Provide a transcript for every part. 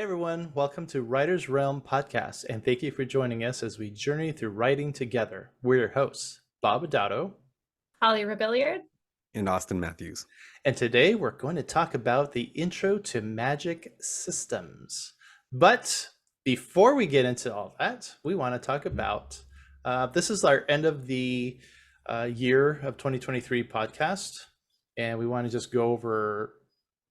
Hey everyone, welcome to Writer's Realm Podcast, and thank you for joining us as we journey through writing together. We're your hosts, Bob Adado, Holly Rebelliard. And Austin Matthews. and today we're going to talk about the intro to magic systems. But before we get into all that, we want to talk about this is our end of the year of 2023 podcast, and we want to just go over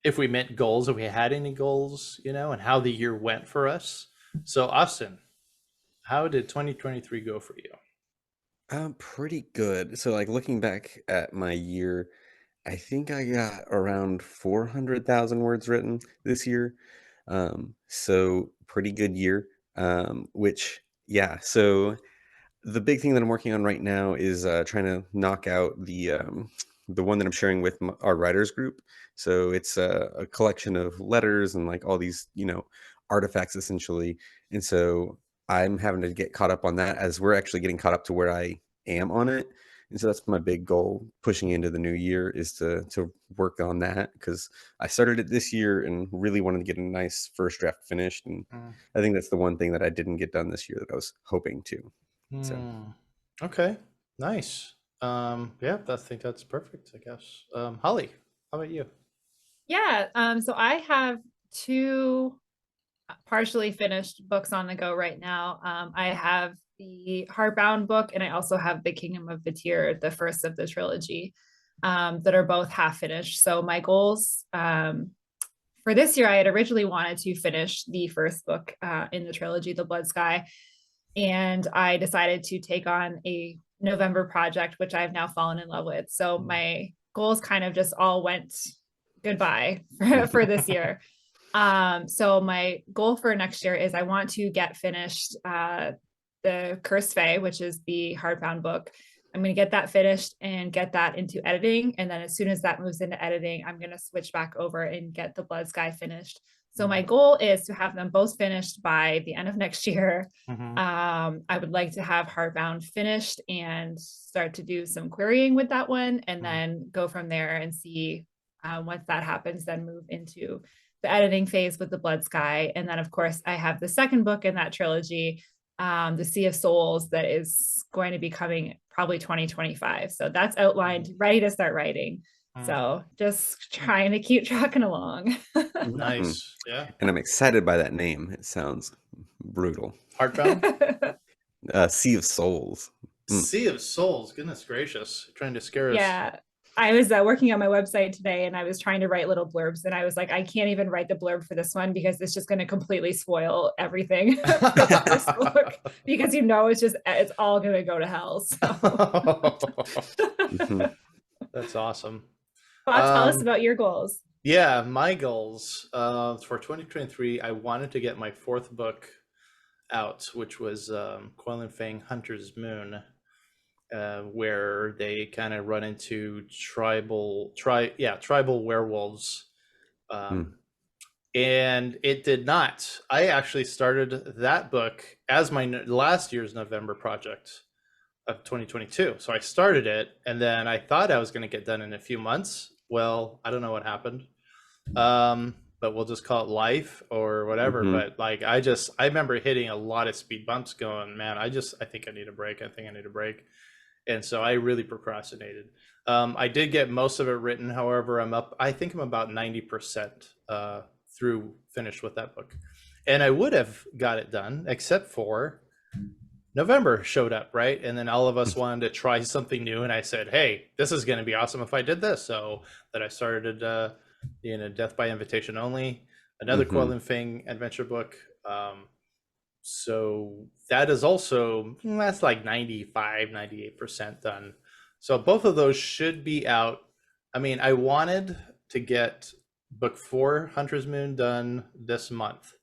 if we meant goals, if we had any goals, and how the year went for us. So, Austin, how did 2023 go for you? Pretty good. So, like looking back at my year, I think I got around 400,000 words written this year. So pretty good year. Which, yeah. So the big thing that I'm working on right now is trying to knock out the one that I'm sharing with our writers group. So it's a collection of letters and like all these, artifacts essentially. And so I'm having to get caught up on that as we're actually getting caught up to where I am on it. And so that's my big goal pushing into the new year is to work on that because I started it this year and really wanted to get a nice first draft finished. And I think that's the one thing that I didn't get done this year that I was hoping to. So Okay, nice. Yeah, I think that's perfect, I guess. Holly, how about you? Yeah, so I have two partially finished books on the go right now. I have the Heartbound book, and I also have the Kingdom of Vatir, the first of the trilogy, that are both half finished. So my goals for this year, I had originally wanted to finish the first book in the trilogy, The Blood Sky, and I decided to take on a November project, which I've now fallen in love with. So my goals kind of just all went goodbye for this year. So my goal for next year is I want to get finished the Cursed Fae, which is the hardbound book. I'm going to get that finished and get that into editing. And then as soon as that moves into editing, I'm going to switch back over and get the Blood Sky finished. So my goal is to have them both finished by the end of next year. I would like to have Heartbound finished and start to do some querying with that one, and then go from there and see once that happens, then move into the editing phase with the Blood Sky. And then, of course, I have the second book in that trilogy, The Sea of Souls, that is going to be coming probably 2025. So that's outlined, ready to start writing. So just trying to keep trucking along. Nice. Yeah. And I'm excited by that name. It sounds brutal. Heartbound? Sea of Souls. Sea of Souls. Goodness gracious. You're trying to scare us. Yeah. I was working on my website today and I was trying to write little blurbs, and I was like, I can't even write the blurb for this one because it's just going to completely spoil everything for the first book, because it's all going to go to hell. So. That's awesome. Bob, tell us about your goals. Yeah, my goals for 2023, I wanted to get my fourth book out, which was Coil and Fang Hunter's Moon, where they kind of run into tribal werewolves. And it did not. I actually started that book as my last year's November project of 2022. So I started it, and then I thought I was going to get done in a few months. Well, I don't know what happened. But we'll just call it life or whatever. But like, I remember hitting a lot of speed bumps going, man, I think I need a break. And so I really procrastinated. I did get most of it written. However, I think I'm about 90% through finished with that book. And I would have got it done, except for November showed up, right? And then all of us wanted to try something new. And I said, hey, this is going to be awesome if I did this. So that I started, Death by Invitation Only, another Coil and Fang adventure book. So that is also, that's like 98% done. So both of those should be out. I mean, I wanted to get book 4, Hunter's Moon, done this month.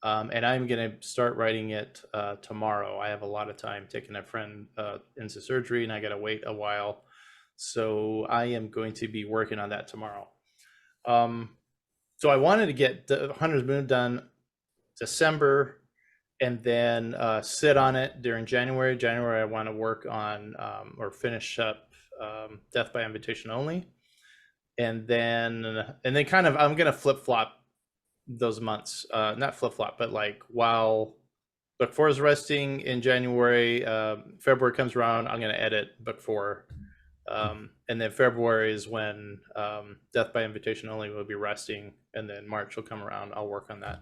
And I'm going to start writing it tomorrow. I have a lot of time taking a friend into surgery, and I got to wait a while. So I am going to be working on that tomorrow. So I wanted to get the Hunter's Moon done December, and then sit on it during January. January, I want to work on or finish up Death by Invitation Only. And then kind of, I'm going to flip flop those months, not flip flop, but like while book 4 is resting in January, February comes around, I'm going to edit book 4. And then February is when Death by Invitation Only will be resting, and then March will come around. I'll work on that.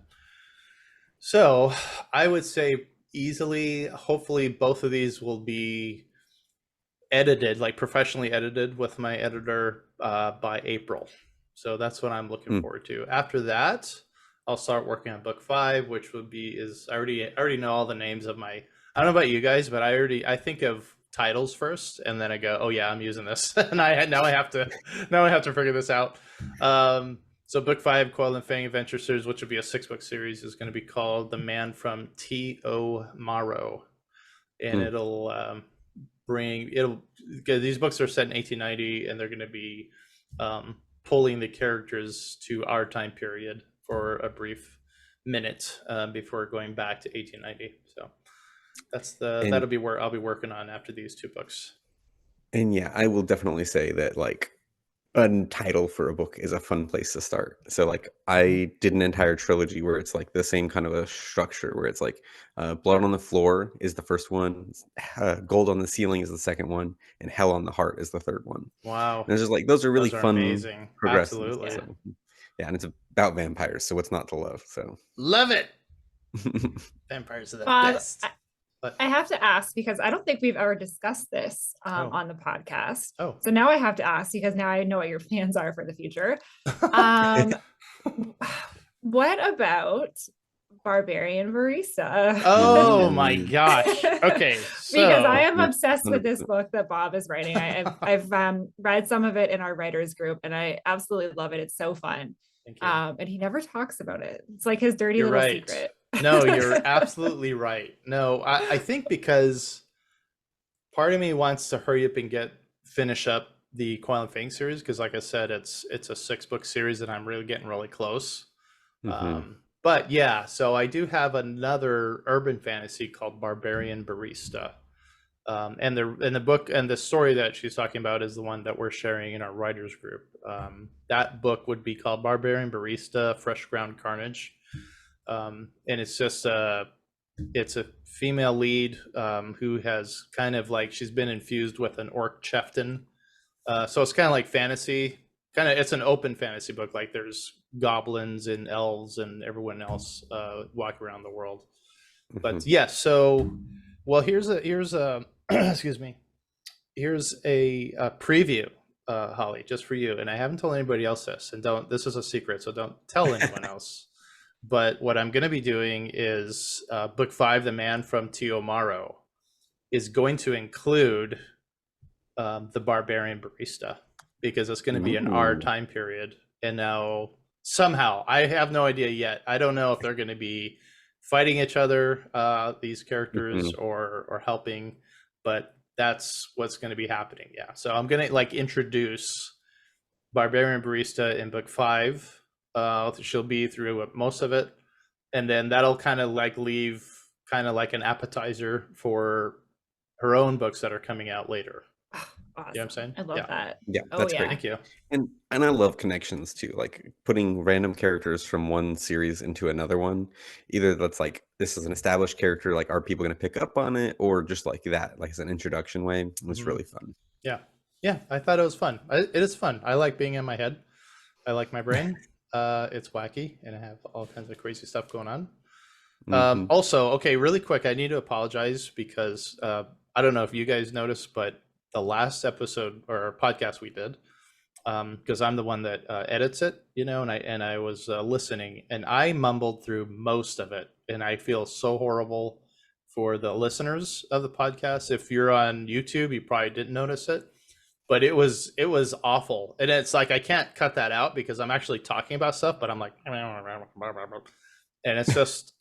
So I would say easily, hopefully both of these will be edited, like professionally edited with my editor by April. So that's what I'm looking forward to. After that, I'll start working on book 5, which would be I already know all the names of my, I don't know about you guys, but I think of titles first, and then I go, oh yeah, I'm using this. And now I have to figure this out. So book 5, Coil and Fang Adventure Series, which would be a 6-book series, is going to be called The Man from T.O. And it'll because these books are set in 1890, and they're going to be pulling the characters to our time period for a brief minute before going back to 1890. So that'll be where I'll be working on after these 2 books. And yeah, I will definitely say that like a title for a book is a fun place to start. So like I did an entire trilogy where it's like the same kind of a structure where it's like Blood on the Floor is the first one, Gold on the Ceiling is the second one, and Hell on the Heart is the third one. Wow. And it's just like those are really fun, amazing. progressive. Absolutely. So, yeah, and it's about vampires, so what's not to love? So love it. Vampires are the Bob, best. I have to ask because I don't think we've ever discussed this on the podcast. Oh. So now I have to ask because now I know what your plans are for the future. What about Barbarian Barista? Oh my gosh. Okay. So, because I am obsessed with this book that Bob is writing. I've read some of it in our writers group, and I absolutely love it. It's so fun. Thank you. And he never talks about it. It's like his dirty You're little right. secret. No, you're absolutely right. No, I think because part of me wants to hurry up and finish up the Coil and Fang series, because like I said, it's a 6-book series and I'm really getting really close. But yeah, so I do have another urban fantasy called Barbarian Barista. And the book and the story that she's talking about is the one that we're sharing in our writers group. That book would be called Barbarian Barista, Fresh Ground Carnage. And it's just it's a female lead who has kind of like, she's been infused with an orc chieftain. So it's kind of like fantasy, it's an open fantasy book. Like there's goblins and elves and everyone else walk around the world. But yeah, so, well, here's a excuse me, here's a preview, Holly, just for you. And I haven't told anybody else this, and this is a secret, so don't tell anyone else. But what I'm going to be doing is book 5, The Man from Tiomaro, is going to include the Barbarian Barista, because it's going to be in our time period. And now somehow, I have no idea yet. I don't know if they're going to be fighting each other, these characters, or helping, but that's what's going to be happening. Yeah. So I'm going to like introduce Barbarian Barista in book 5. She'll be through most of it, and then that'll kind of like leave kind of like an appetizer for her own books that are coming out later. Awesome. You know what I'm saying? I love that. Yeah, Oh, that's yeah. great. Thank you. And I love connections too, like putting random characters from one series into another one. Either that's like, this is an established character, like are people going to pick up on it, or just like that, like as an introduction way. It was really fun. Yeah. Yeah, I thought it was fun. It is fun. I like being in my head. I like my brain. It's wacky, and I have all kinds of crazy stuff going on. Also, okay, really quick, I need to apologize because I don't know if you guys noticed, but the last episode or podcast we did, because I'm the one that edits it, and I was listening, and I mumbled through most of it, and I feel so horrible for the listeners of the podcast. If you're on YouTube, you probably didn't notice it, but it was awful. And it's like, I can't cut that out because I'm actually talking about stuff, but I'm like, and it's just,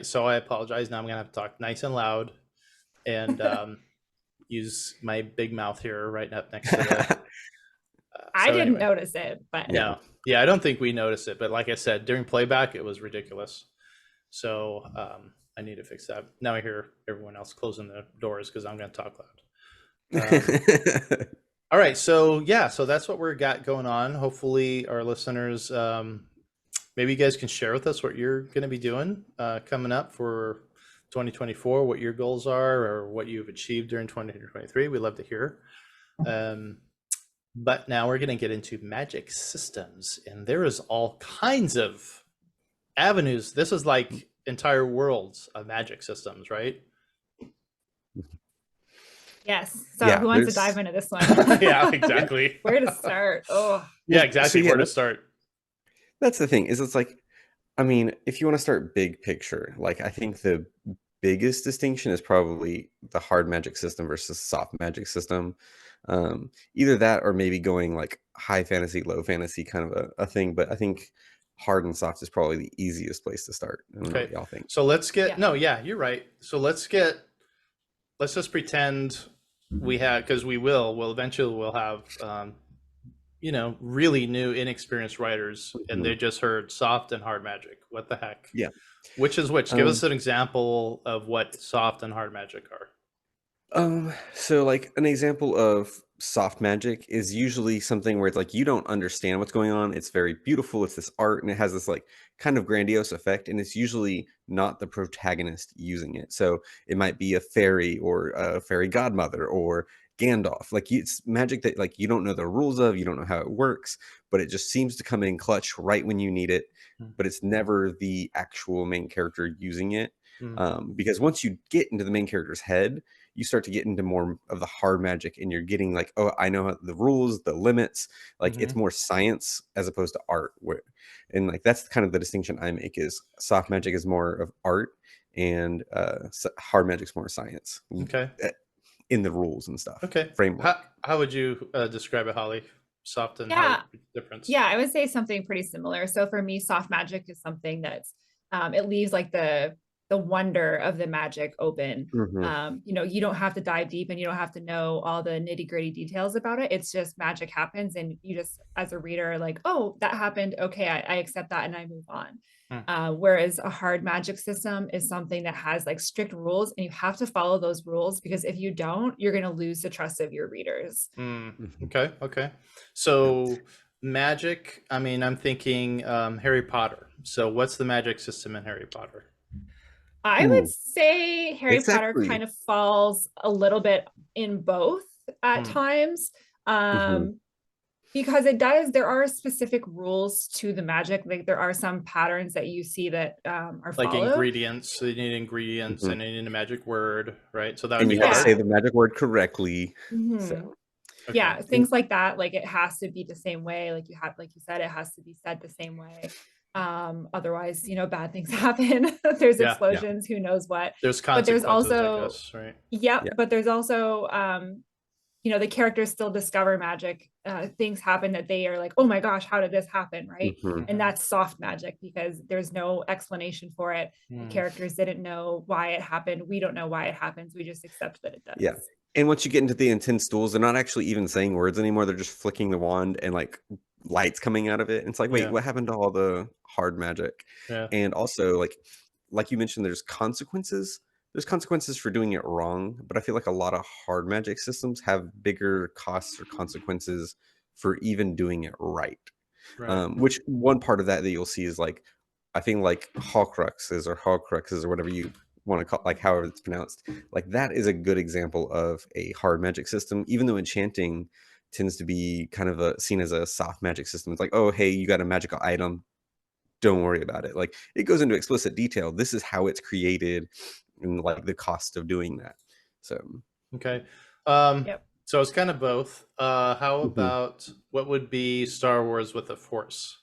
so I apologize. Now I'm going to have to talk nice and loud and use my big mouth here right up next to it. I didn't notice it, but no. Yeah, I don't think we noticed it, but like I said, during playback, it was ridiculous. So I need to fix that. Now I hear everyone else closing the doors because I'm going to talk loud. All right, so yeah, so that's what we're got going on. Hopefully our listeners maybe you guys can share with us what you're going to be doing coming up for 2024, what your goals are or what you've achieved during 2023. We'd love to hear. But now we're going to get into magic systems, and there is all kinds of avenues. This is like entire worlds of magic systems, right? Yes. So Yeah, who wants to there's dive into this one? Yeah, exactly. Where to start? Oh, Yeah, so exactly. yeah, Where to start? that's the thing, is it's like, I mean, if you want to start big picture, like I think the biggest distinction is probably the hard magic system versus soft magic system. Either that or maybe going like high fantasy, low fantasy kind of a thing. But I think hard and soft is probably the easiest place to start. I don't know Okay. what y'all think. So let's get, Yeah. no, yeah, you're right. So let's just pretend we have, because we'll eventually we'll have, you know, really new, inexperienced writers, and they just heard soft and hard magic. What the heck? Yeah. Which is which? Give Um, us an example of what soft and hard magic are. So like an example of soft magic is usually something where it's like you don't understand what's going on. It's very beautiful. It's this art and it has this like kind of grandiose effect, and it's usually not the protagonist using it. So it might be a fairy or a fairy godmother or Gandalf. Like it's magic that like you don't know the rules of, you don't know how it works, but it just seems to come in clutch right when you need it. But it's never the actual main character using it. Because once you get into the main character's head, you start to get into more of the hard magic, and you're getting like, oh, I know the rules, the limits. Like it's more science as opposed to art. And like that's kind of the distinction I make, is soft magic is more of art, and hard magic's more science. Okay. In the rules and stuff. Okay. Framework. How would you describe it, Holly? Soft and Yeah. hard difference? Yeah, I would say something pretty similar. So for me, soft magic is something that's it leaves like the wonder of the magic open. You know, you don't have to dive deep and you don't have to know all the nitty-gritty details about it. It's just magic happens, and you just as a reader are like, oh, that happened. Okay, I accept that and I move on. Whereas a hard magic system is something that has like strict rules, and you have to follow those rules, because if you don't, you're going to lose the trust of your readers. Okay. Okay. So magic, I mean, I'm thinking Harry Potter. So what's the magic system in Harry Potter? I would say Harry Potter Exactly. kind of falls a little bit in both at times. Because there are specific rules to the magic. Like there are some patterns that you see that are Like followed. ingredients. So you need ingredients and you need a magic word, right? So that would And be you have to hard. say the magic word correctly. So Okay. Yeah, things like that. Like it has to be the same way. Like you said, it has to be said the same way. Otherwise, you know, bad things happen. There's Yeah. explosions, who knows what. There's But there's consequences, also, I guess, right? yeah, Yeah. but there's also you know, the characters still discover magic. Things happen that they are like, oh my gosh, how did this happen, right? And that's soft magic, because there's no explanation for it. The characters didn't know why it happened. We don't know why it happens. We just accept that it does. Yeah. And once you get into the intense duels, they're not actually even saying words anymore. They're just flicking the wand and like lights coming out of it. And it's like, wait, Yeah. what happened to all the hard magic? Yeah. And also, like you mentioned, there's consequences. There's consequences for doing it wrong, but I feel like a lot of hard magic systems have bigger costs or consequences for even doing it right. Right. Which one part of that you'll see is like, I think like Horcruxes or whatever you want to call, like however it's pronounced, like that is a good example of a hard magic system, even though enchanting tends to be kind of seen as a soft magic system. It's like, oh, hey, you got a magical item, don't worry about it. Like it goes into explicit detail. This is how it's created and like the cost of doing that. So Okay. Yep. So it's kind of both. How about what would be Star Wars with a Force?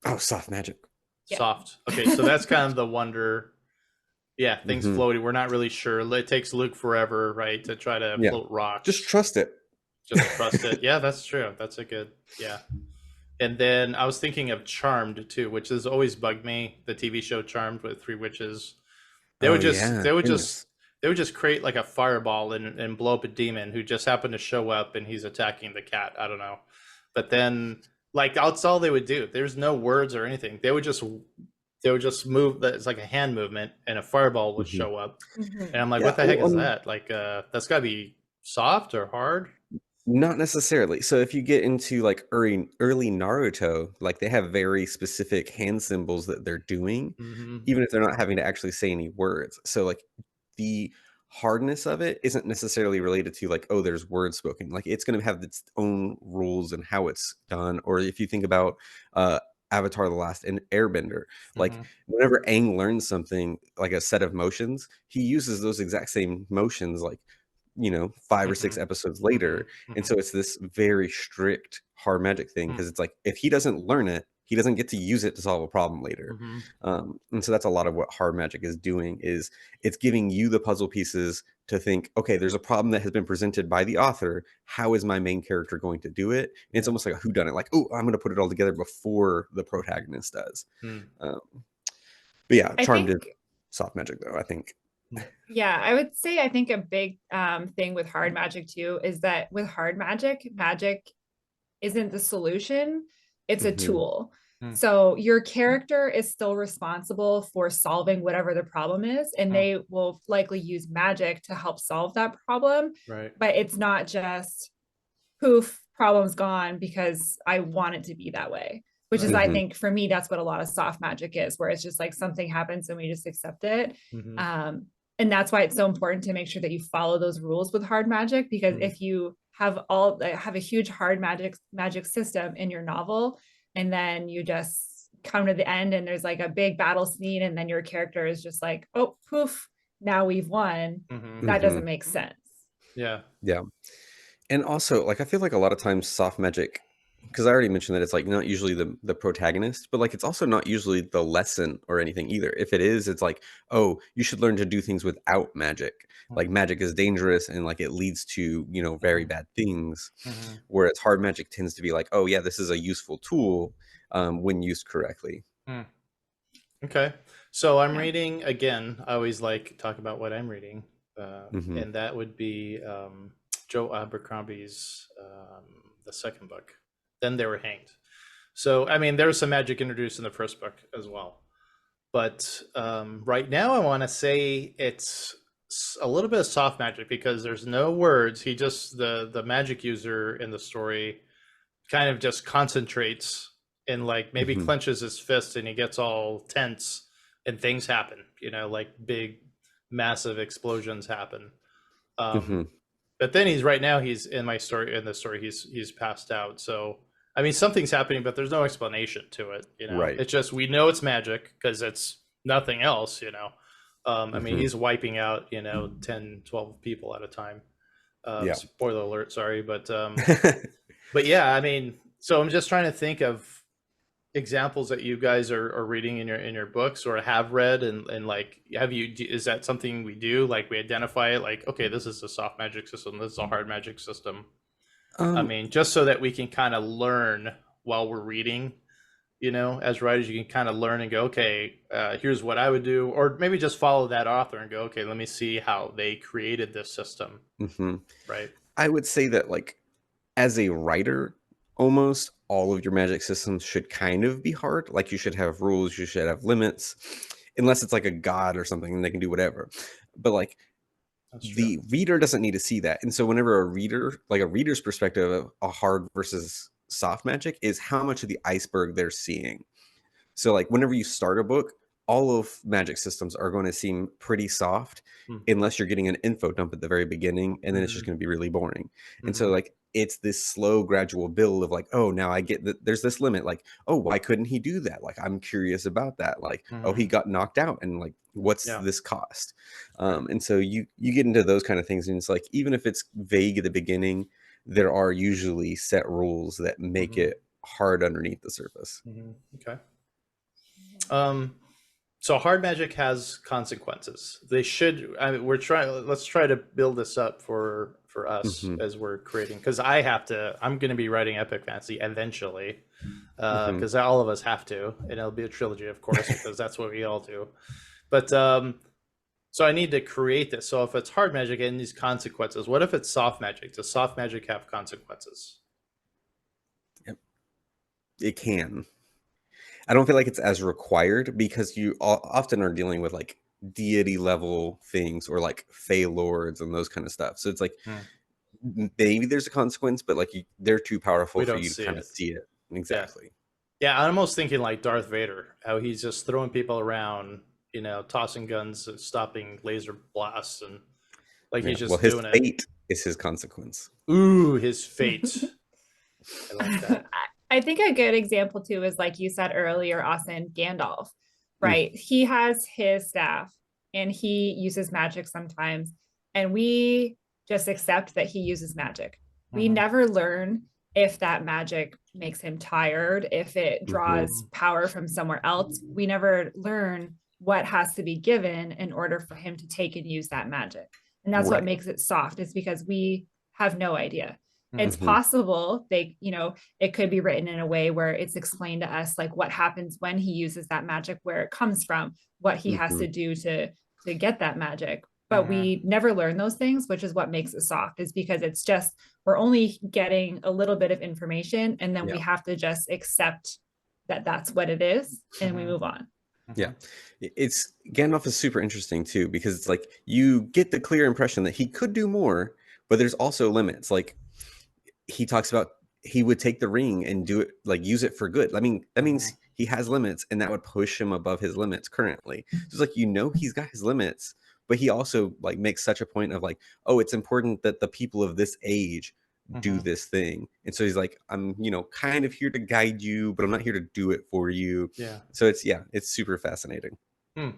Oh, soft magic. Yeah. Soft. Okay, so that's kind of the wonder. Yeah, things floating. We're not really sure. It takes Luke forever, right, to try to float rocks. Just trust it. Just trust it. Yeah, that's true. That's a good. Yeah. And then I was thinking of Charmed too, which has always bugged me. The TV show Charmed with three witches. They would just create like a fireball and blow up a demon who just happened to show up and he's attacking the cat. I don't know. But then like that's all they would do. There's no words or anything. They would just move. It's like a hand movement and a fireball would show up. And I'm like, what the heck is that? Like that's gotta be soft or hard? Not necessarily. So if you get into like early Naruto, like they have very specific hand symbols that they're doing, Hmm. even if they're not having to actually say any words. So like the hardness of it isn't necessarily related to like, oh, there's words spoken. Like it's going to have its own rules and how it's done. Or if you think about Avatar: The Last Airbender, like Hmm. whenever Aang learns something like a set of motions, he uses those exact same motions like 5 or 6 Hmm. episodes Hmm. later. And Hmm. so it's this very strict hard magic thing because it's like if he doesn't learn it, he doesn't get to use it to solve a problem later. Hmm. And so that's a lot of what hard magic is doing is it's giving you the puzzle pieces to think, okay, there's a problem that has been presented by the author. How is my main character going to do it? And it's Yeah. almost like a whodunit, like, oh, I'm going to put it all together before the protagonist does. Mm. Um, but yeah, I Charmed is think, soft magic though, I think. Mm. yeah, I would say I think a big thing with hard magic too is that with hard magic, magic isn't the solution, it's a Hmm. tool. Mm. So your character is still responsible for solving whatever the problem is, and Mm. they will likely use magic to help solve that problem. Right. But it's not just poof, problem's gone because I want it to be that way. Which is, Right. I Hmm. think, for me, that's what a lot of soft magic is, where it's just like something happens and we just accept it. Hmm. And that's why it's so important to make sure that you follow those rules with hard magic, because Mm. if you have a huge hard magic system in your novel, and then you just come to the end and there's like a big battle scene, and then your character is just like, oh, poof, now we've won. Hmm. That Hmm. doesn't make sense. Yeah. Yeah. And also, like, I feel like a lot of times soft magic, because I already mentioned that it's like not usually the protagonist, but like it's also not usually the lesson or anything either. If it is, it's like, oh, you should learn to do things without magic. Like Hmm. magic is dangerous and like it leads to, very Hmm. bad things. Hmm. Whereas hard magic tends to be like, oh yeah, this is a useful tool when used correctly. Mm. Okay. So I'm Yeah. reading again. I always like talk about what I'm reading, Hmm. and that would be Joe Abercrombie's the second book. Then they were hanged. So I mean, there's some magic introduced in the first book as well, but right now I want to say it's a little bit of soft magic because there's no words. He just the magic user in the story kind of just concentrates and like maybe Hmm. clenches his fist and he gets all tense and things happen, like big massive explosions happen. Hmm. um but then he's right now he's in the story he's passed out. So I mean something's happening but there's no explanation to it. Right. It's just we know it's magic because it's nothing else. I mean Hmm. he's wiping out 10, 12 people at a time. Yeah. Spoiler alert, sorry. But yeah, I mean, so I'm just trying to think of examples that you guys are reading in your books or have read, and like is that something we do? Like we identify it like, okay, this is a soft magic system, this is a hard magic system. I um, mean, just so that we can kind of learn while we're reading, as writers, you can kind of learn and go, okay, here's what I would do, or maybe just follow that author and go, okay, let me see how they created this system, mhm. right? I would say that like as a writer, almost all of your magic systems should kind of be hard. Like you should have rules, you should have limits, unless it's like a god or something and they can do whatever. But like That's true. the reader doesn't need to see that. And so whenever like a reader's perspective of a hard versus soft magic is how much of the iceberg they're seeing. So like whenever you start a book, all of magic systems are going to seem pretty soft unless you're getting an info dump at the very beginning, and then it's just Mm-hmm. going to be really boring. And so Mm-hmm. like it's this slow gradual build of like, oh, now I get that there's this limit. Like, oh, why couldn't he do that? Like I'm curious about that. Like, oh, Mm-hmm. he got knocked out, and like what's Yeah. this cost? Right. And so you get into those kind of things, and it's like even if it's vague at the beginning, there are usually set rules that make Mm-hmm. it hard underneath the surface. Mm-hmm. Okay. Um, so hard magic has consequences. They should. I mean, we're trying. Let's try to build this up for us Hmm. as we're creating. Because I have to. I'm going to be writing epic fantasy eventually. Hmm. Because all of us have to, and it'll be a trilogy, of course, because that's what we all do. But so I need to create this. So if it's hard magic and these consequences, what if it's soft magic? Does soft magic have consequences? It can. I don't feel like it's as required because you often are dealing with like deity level things or like fey lords and those kind of stuff. So it's like Hmm. maybe there's a consequence, but like they're too powerful We for don't you to see kind of it. see it. Yeah. Exactly. Yeah, I'm almost thinking like Darth Vader, how he's just throwing people around, tossing guns, and stopping laser blasts, and like Yeah. he's Well, just his doing it. fate is his consequence. Ooh, his fate. I like that. I think a good example too is like you said earlier, Austin, Gandalf, Mm. right? He has his staff and he uses magic sometimes, and we just accept that he uses magic. We Mhm. never learn if that magic makes him tired, if it draws Mhm. power from somewhere else. We never learn what has to be given in order for him to take and use that magic. And that's what Right. makes it soft, is because we have no idea. It's Mhm. possible it could be written in a way where it's explained to us like what happens when he uses that magic, where it comes from, what he has to Mhm. do to get that magic. But Mhm. we never learn those things, which is what makes it soft, is because it's just we're only getting a little bit of information, and then Yeah. we have to just accept that that's what it is, and we Mhm. move on. Yeah. It's Gandalf is super interesting too, because it's like you get the clear impression that he could do more, but there's also limits. Like he talks about he would take the ring and do it, like use it for good. I mean, that means Mhm. he has limits, and that would push him above his limits currently. So it's like, he's got his limits, but he also like makes such a point of like, oh, it's important that the people of this age do Mhm. this thing. And so he's like, I'm, kind of here to guide you, but I'm not here to do it for you. Yeah. So it's super fascinating. Hmm.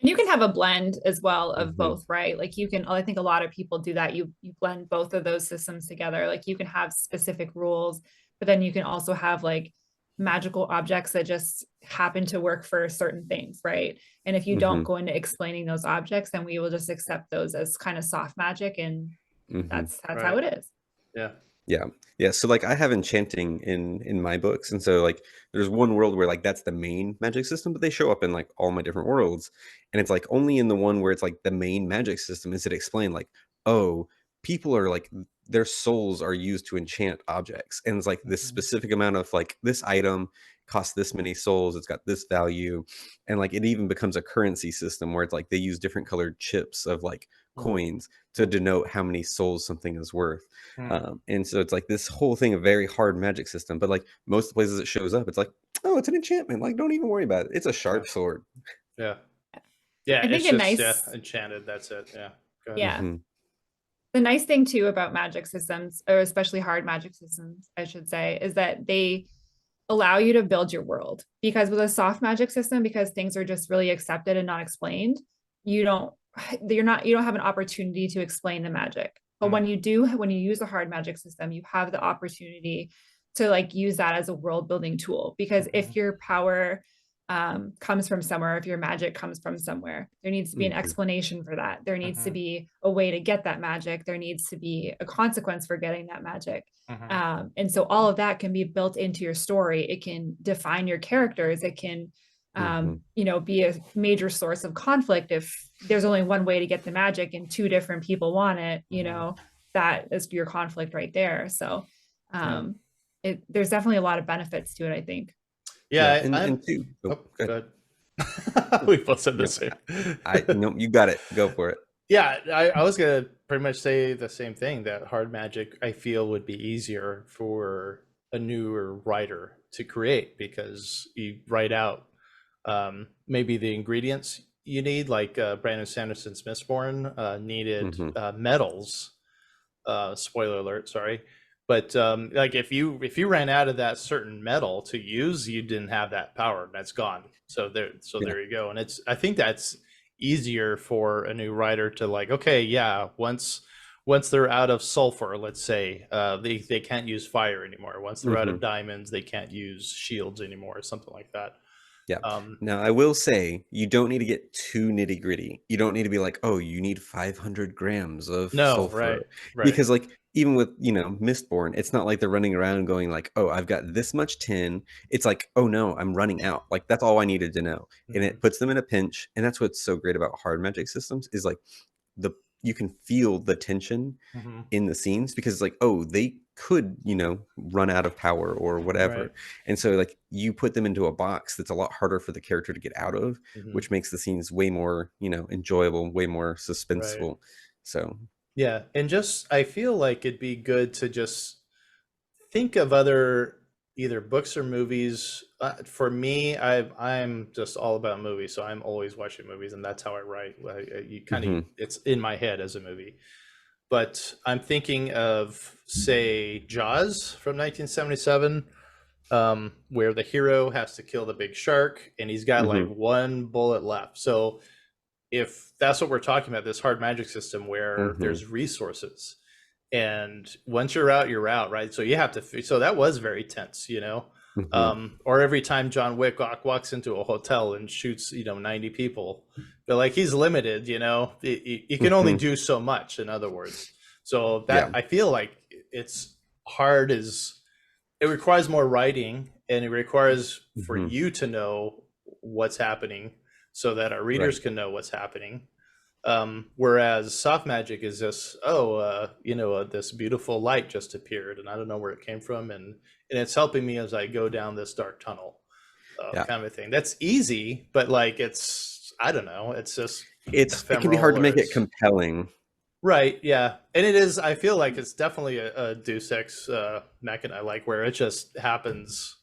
And you can have a blend as well of Hmm. both, right? Like you can, I think a lot of people do that. You blend both of those systems together. Like you can have specific rules, but then you can also have like magical objects that just happen to work for certain things, right? And if you don't Hmm. go into explaining those objects, then we will just accept those as kind of soft magic, and Hmm. that's how Right. it is. Yeah. Yeah. Yeah. So like I have enchanting in my books. And so like there's one world where like that's the main magic system, but they show up in like all my different worlds. And it's like only in the one where it's like the main magic system is it explained like, oh, people are like their souls are used to enchant objects. And it's like this Mhm. specific amount of like this item costs this many souls, it's got this value. And like it even becomes a currency system where it's like they use different colored chips of like Mhm. coins to denote how many souls something is worth. Mhm. And so it's like this whole thing, a very hard magic system. But like most of the places it shows up, it's like, oh, it's an enchantment. Like, don't even worry about it. It's a Yeah. sharp sword. Yeah. Yeah. I think It's a just nice, enchanted. That's it. Yeah. Go ahead. yeah. Hmm. The nice thing too about magic systems, or especially hard magic systems, I should say, is that they allow you to build your world. Because with a soft magic system, because things are just really accepted and not explained, you don't you don't have an opportunity to explain the magic. But Mm. when you use a hard magic system, you have the opportunity to like use that as a world building tool. Because if Mhm. your power comes from somewhere, if your magic comes from somewhere, there needs to be an Hmm. explanation for that. There needs to Mhm. be a way to get that magic. There needs to be a consequence for getting that magic. Mhm. And so all of that can be built into your story. It can define your characters. It can, Hmm. be a major source of conflict if there's only one way to get the magic and two different people want it. Mhm. That is your conflict right there. So, Yeah. um, there's definitely a lot of benefits to it, I think. Yeah. Yeah. And I'm. and two. Oh, Oh, good. good. We both said the No, same. I no, you got it. Go for it. Yeah, I was gonna pretty much say the same thing, that hard magic I feel would be easier for a newer writer to create, because you write out maybe the ingredients you need, like Brandon Sanderson's Mistborn needed Hmm. metals. Spoiler alert, sorry. But like if you ran out of that certain metal to use, you didn't have that power, and that's gone. So Yeah. there you go. And I think that's easier for a new writer to like, okay, yeah, once they're out of sulfur, let's say, they can't use fire anymore. Once they're out Hmm. of diamonds, they can't use shields anymore, or something like that. Yeah. Um, Now, I will say you don't need to get too nitty gritty. You don't need to be like, oh, you need 500 grams of no, right, sulfur. right. Because, like, even with, Mistborn, it's not like they're running around going, like, oh, I've got this much tin. It's like, oh, no, I'm running out. Like, that's all I needed to know. And Mhm, it puts them in a pinch. And that's what's so great about hard magic systems is like the you can feel the tension mhm, in the scenes because it's like, oh, they could, run out of power or right. whatever. And so like you put them into a box that's a lot harder for the character to get out of, Mhm, which makes the scenes way more, enjoyable, way more right. suspenseful. So Yeah, and just I feel like it'd be good to just think of other either books or movies. For me, I'm just all about movies, so I'm always watching movies, and that's how I write. You kind of Hmm. it's in my head as a movie. But I'm thinking of, say, Jaws from 1977, where the hero has to kill the big shark, and he's got like Hmm. one bullet left. So if that's what we're talking about, this hard magic system where Hmm. there's resources, and once you're out, right? So you have to. So that was very tense, you know. Hmm. Or every time John Wick walks into a hotel and shoots, 90 people, but like he's limited, you know. You can only Hmm. do so much. In other words, so that Yeah. I feel like it's hard is it requires more writing, and it requires for Hmm. you to know what's happening so that our readers Right. can know what's happening. Whereas soft magic is just, this beautiful light just appeared, and I don't know where it came from, and it's helping me as I go down this dark tunnel, Yeah. kind of a thing. That's easy, but like it's, I don't know, it's just It can be hard ephemeral, to or make it it's compelling. right, yeah, and it is. I feel like it's definitely a Deus Ex mechanic, like where it just happens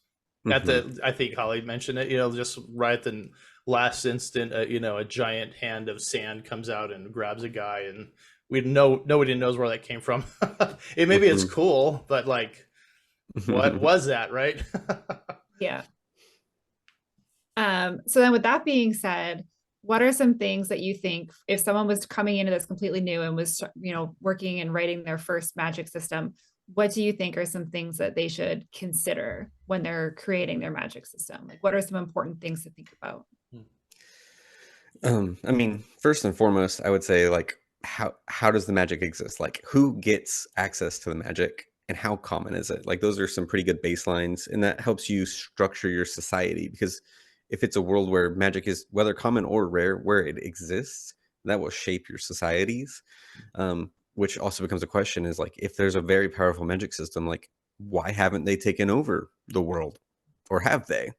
at Hmm. the. I think Holly mentioned it. Just right at the last instant, a giant hand of sand comes out and grabs a guy, and we know nobody knows where that came from. It maybe it's Hmm. cool, but like, what was that, right? Yeah. So then with that being said, what are some things that you think if someone was coming into this completely new and was, working and writing their first magic system, what do you think are some things that they should consider when they're creating their magic system? Like what are some important things to think about? I mean, first and foremost, I would say like how does the magic exist? Like who gets access to the magic and how common is it? Like those are some pretty good baselines, and that helps you structure your society because if it's a world where magic is whether common or rare, where it exists, that will shape your societies. Which also becomes a question is like if there's a very powerful magic system, like why haven't they taken over the world? Or have they?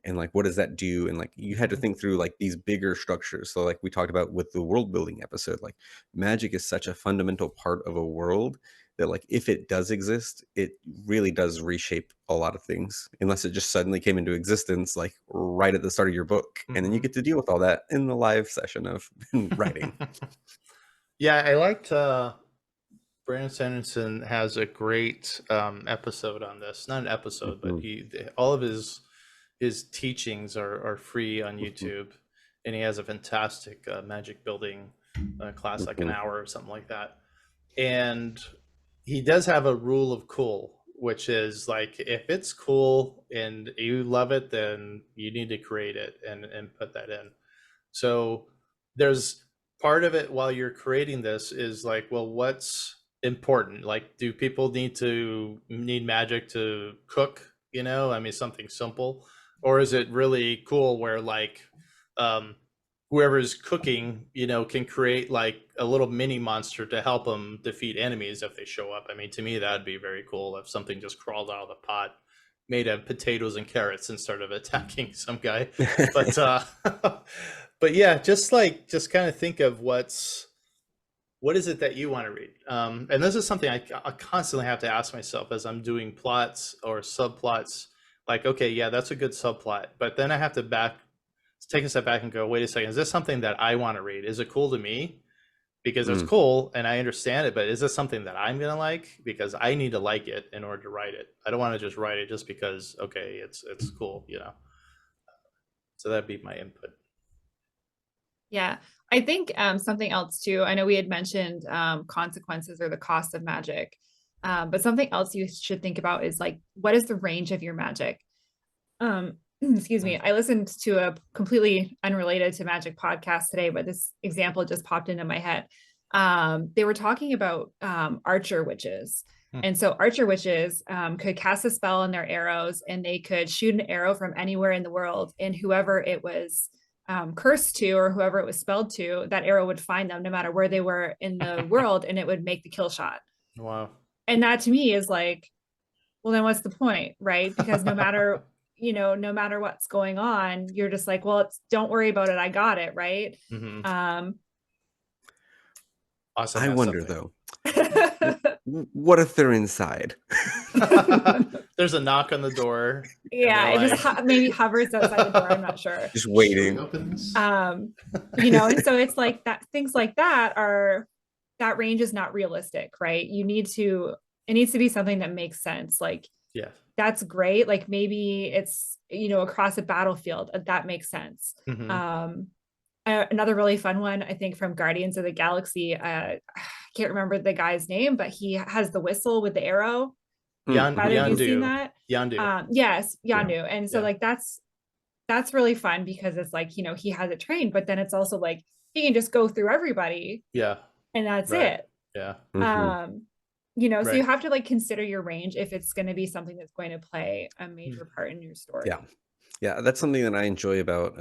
And like what does that do, and like you had to think through like these bigger structures. So like we talked about with the world building episode, like magic is such a fundamental part of a world that like if it does exist, it really does reshape a lot of things, unless it just suddenly came into existence like right at the start of your book, and then you Mhm. get to deal with all that in the live session of writing. Yeah, I liked Brandon Sanderson has a great episode on this. Not an episode, but Mhm. all of his teachings are free on Mhm. YouTube, and he has a fantastic magic building class, like an Mhm. hour or something like that. And he does have a rule of cool, which is like if it's cool and you love it, then you need to create it and put that in. So there's part of it while you're creating this is like, well, what's important? Like, do people need magic to cook? I mean, something simple, or is it really cool where like, um, whoever's cooking, can create like a little mini monster to help them defeat enemies if they show up. I mean, to me, that'd be very cool if something just crawled out of the pot, made of potatoes and carrots instead of attacking some guy. But but yeah, just kind of think of what is it that you want to read. And this is something I constantly have to ask myself as I'm doing plots or subplots. Like, okay, yeah, that's a good subplot, but then I have to take a step back and go, wait a second, is this something that I want to read? Is it cool to me? Because it's Mm. cool and I understand it, but is this something that I'm gonna like? Because I need to like it in order to write it. I don't want to just write it just because, okay, it's cool. So that'd be my input. Yeah. I think something else too, I know we had mentioned consequences or the cost of magic. But something else you should think about is like, what is the range of your magic? Excuse me. Mm. I listened to a completely unrelated to magic podcast today, but this example just popped into my head. They were talking about archer witches. Mm. And so archer witches could cast a spell on their arrows and they could shoot an arrow from anywhere in the world. And whoever it was cursed to or whoever it was spelled to, that arrow would find them no matter where they were in the world and it would make the kill shot. Wow. And that to me is like, well, then what's the point, right? Because no matter what's going on, you're just like, well, don't worry about it. I got it, right? Hmm. Um, Awesome I has wonder something. though, what if they're inside? There's a knock on the door. Yeah, it just like, maybe hovers outside the door. I'm not sure. Just should we waiting. open this? And so it's like that things like that range is not realistic, right? It needs to be something that makes sense. Like Yeah. that's great. Like maybe it's, across a battlefield, that makes sense. Mhm. Another really fun one, I think, from Guardians of the Galaxy. I can't remember the guy's name, but he has the whistle with the arrow. Either of you seen that? Yandu. Yes, Yeah. Yandu. And so Yeah. like that's really fun because it's like, he has it trained, but then it's also like he can just go through everybody Yeah. and that's Right. it. Yeah. Mhm. So you Right. have to like consider your range if it's going to be something that's going to play a Mm. major part in your story. Yeah. Yeah, that's something that I enjoy about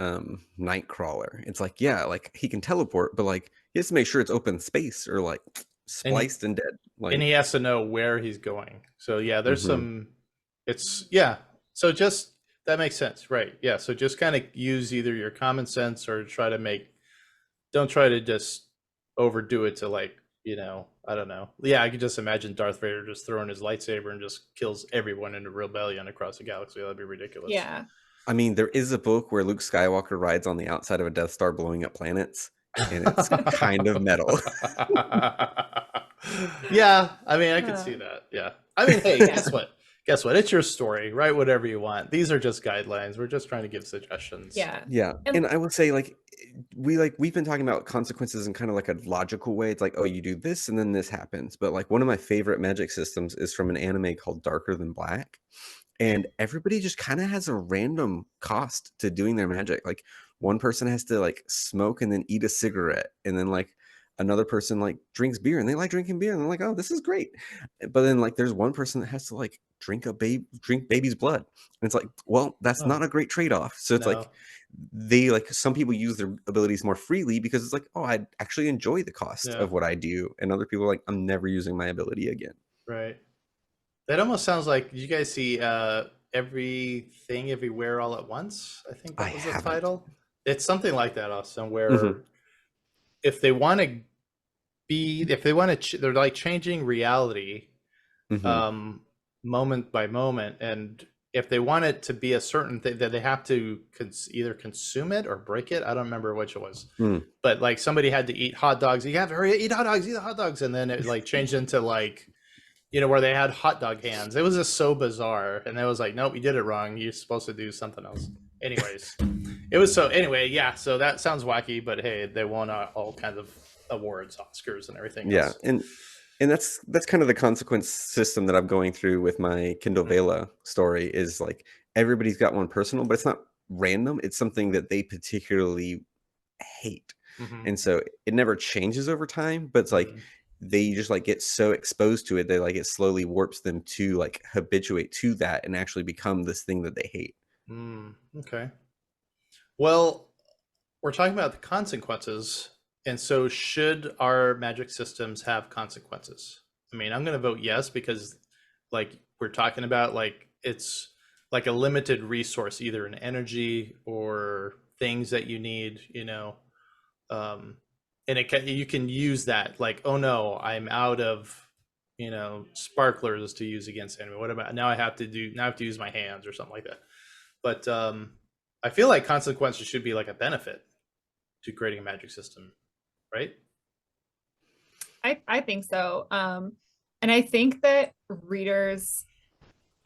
Nightcrawler. It's like, yeah, like he can teleport, but like he has to make sure it's open space or like And he, spliced and dead. and Like, he has to know where he's going. So yeah, there's mhm. some. It's yeah. So just that makes sense, right? Yeah. So just kind of use either your common sense or try to make. Don't try to just overdo it to like I don't know. Yeah, I could just imagine Darth Vader just throwing his lightsaber and just kills everyone in a rebellion across the galaxy. That'd be ridiculous. Yeah. I mean, there is a book where Luke Skywalker rides on the outside of a Death Star blowing up planets, and it's kind of metal. Yeah, I mean, I could see that. Yeah. I mean, hey, Yeah. guess what? Guess what? It's your story. Write whatever you want. These are just guidelines. We're just trying to give suggestions. Yeah. Yeah, and I would say we've been talking about consequences in kind of like a logical way. It's like, oh, you do this and then this happens. But like one of my favorite magic systems is from an anime called Darker Than Black. And everybody just kind of has a random cost to doing their magic. Like one person has to like smoke and then eat a cigarette, and then like another person like drinks beer and they like drinking beer and they're like, oh, this is great. But then like there's one person that has to like drink baby's blood. And it's like, well, that's Oh, not a great trade-off. So it's no. like they like some people use their abilities more freely because it's like, oh, I actually enjoy the cost Yeah. of what I do. And other people are like, I'm never using my ability again. Right. That almost sounds like, did you guys see Everything Everywhere All at Once? I think that I was the haven't. title. It's something like that, Austin, where Mhm. if they want to they're like changing reality Mhm. moment by moment, and if they want it to be a certain thing, that they have to either consume it or break it. I don't remember which it was, Mm. but like somebody had to eat hot dogs. You have to hurry, eat hot dogs, and then it like changed into like where they had hot dog hands. It was just so bizarre, and it was like, nope, you did it wrong. You're supposed to do something else. Anyways, it was so. Anyway, yeah. So that sounds wacky, but hey, they won all kinds of awards, Oscars, and everything Yeah, else. and that's kind of the consequence system that I'm going through with my Kindle Vela story is like everybody's got one personal, but it's not random. It's something that they particularly hate. Mm-hmm. And so it never changes over time, but it's like they just like get so exposed to it that like it slowly warps them to like habituate to that and actually become this thing that they hate. Okay. Well, we're talking about the consequences, and so should our magic systems have consequences? I mean, I'm going to vote yes because, like, we're talking about like it's like a limited resource, either in energy or things that you need, and you can use that. Like, oh no, I'm out of sparklers to use against enemy. What about now? I have to use my hands or something like that. But I feel like consequences should be like a benefit to creating a magic system, right? I think so. And I think that readers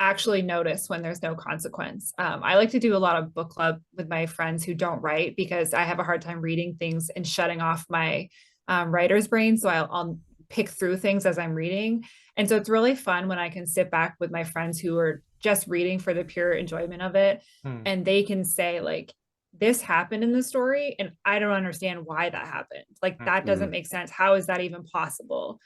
actually notice when there's no consequence. I like to do a lot of book club with my friends who don't write because I have a hard time reading things and shutting off my writer's brain. So I'll pick through things as I'm reading. And so it's really fun when I can sit back with my friends who are just reading for the pure enjoyment of it. And they can say like, this happened in the story and I don't understand why that happened. Like that doesn't make sense. How is that even possible?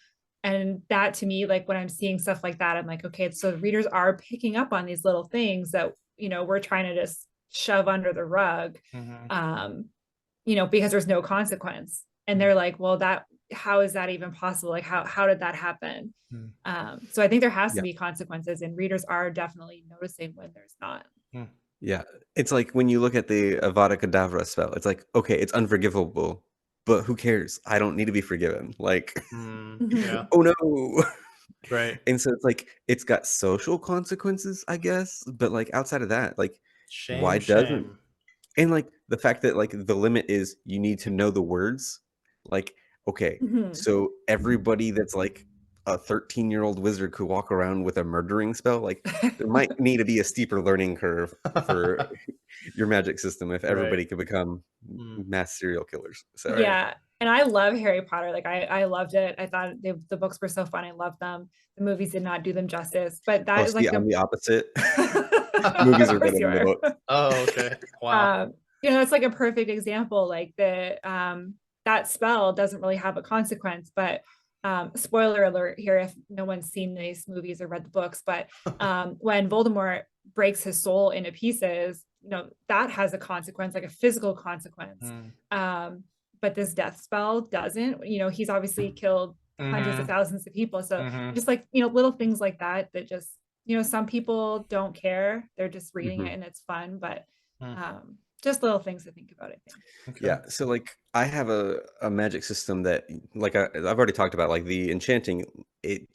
And that to me, like when I'm seeing stuff like that, I'm like, okay, so the readers are picking up on these little things that, we're trying to just shove under the rug, because there's no consequence. And they're like, well, how is that even possible? Like, how did that happen? So I think there has to be consequences, and readers are definitely noticing when there's not. Yeah, it's like when you look at the Avada Kedavra spell, it's like, okay, it's unforgivable, but who cares? I don't need to be forgiven. Like, Yeah, oh no. right. And so it's like it's got social consequences, I guess, but like outside of that, like why Shame, doesn't shame. and like the fact that like the limit is you need to know the words, like okay, Mhm. so everybody that's like a 13-year-old wizard could walk around with a murdering spell, like there might need to be a steeper learning curve for your magic system if Right. everybody could become Mm, mass serial killers. So right. Yeah, and I love Harry Potter. Like I loved it. I thought the books were so fun. I loved them. The movies did not do them justice, but oh, that is see, like I'm the the opposite. Movies of are course better you than the are. books. Oh, okay. Wow. um, it's like a perfect example. Like the that spell doesn't really have a consequence, but spoiler alert here if no one's seen these movies or read the books, but when Voldemort breaks his soul into pieces, that has a consequence, like a physical consequence. Mm. Um, but this death spell doesn't. He's obviously killed hundreds of Mhm. thousands of people. So Mhm. just like, little things like that that just, some people don't care. They're just reading it Mhm. and it's fun, but Mm. just little things to think about, I think. Okay. Yeah, so like I have a magic system that like I've already talked about like the enchanting it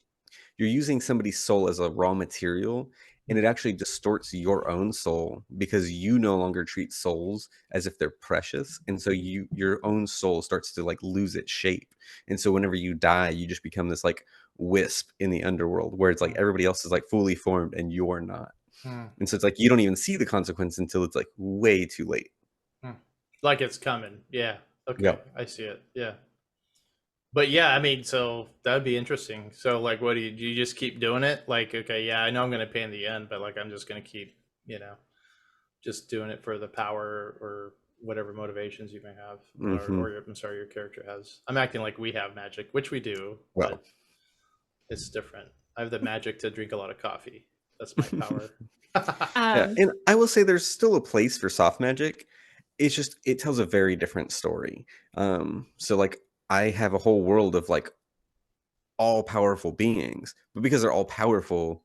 you're using somebody's soul as a raw material and it actually distorts your own soul because you no longer treat souls as if they're precious and so your own soul starts to like lose its shape and so whenever you die you just become this like wisp in the underworld where it's like Mm. everybody else is like fully formed and you're not Mm. and so it's like you don't even see the consequence until it's like way too late. Mm. Like it's coming. Yeah. Okay. Yep. I see it. Yeah. But yeah, I mean, so that'd be interesting. So like, what do you just keep doing it? Like, okay, yeah, I know I'm going to pay in the end, but like, I'm just going to keep, you know, just doing it for the power or whatever motivations you may have, Hmm. I'm sorry, your character has. I'm acting like we have magic, which we do, Well. but it's different. I have the magic to drink a lot of coffee. That's my power. Yeah, Um, and I will say there's still a place for soft magic. It's just it tells a very different story. So like I have a whole world of like all powerful beings, but because they're all powerful,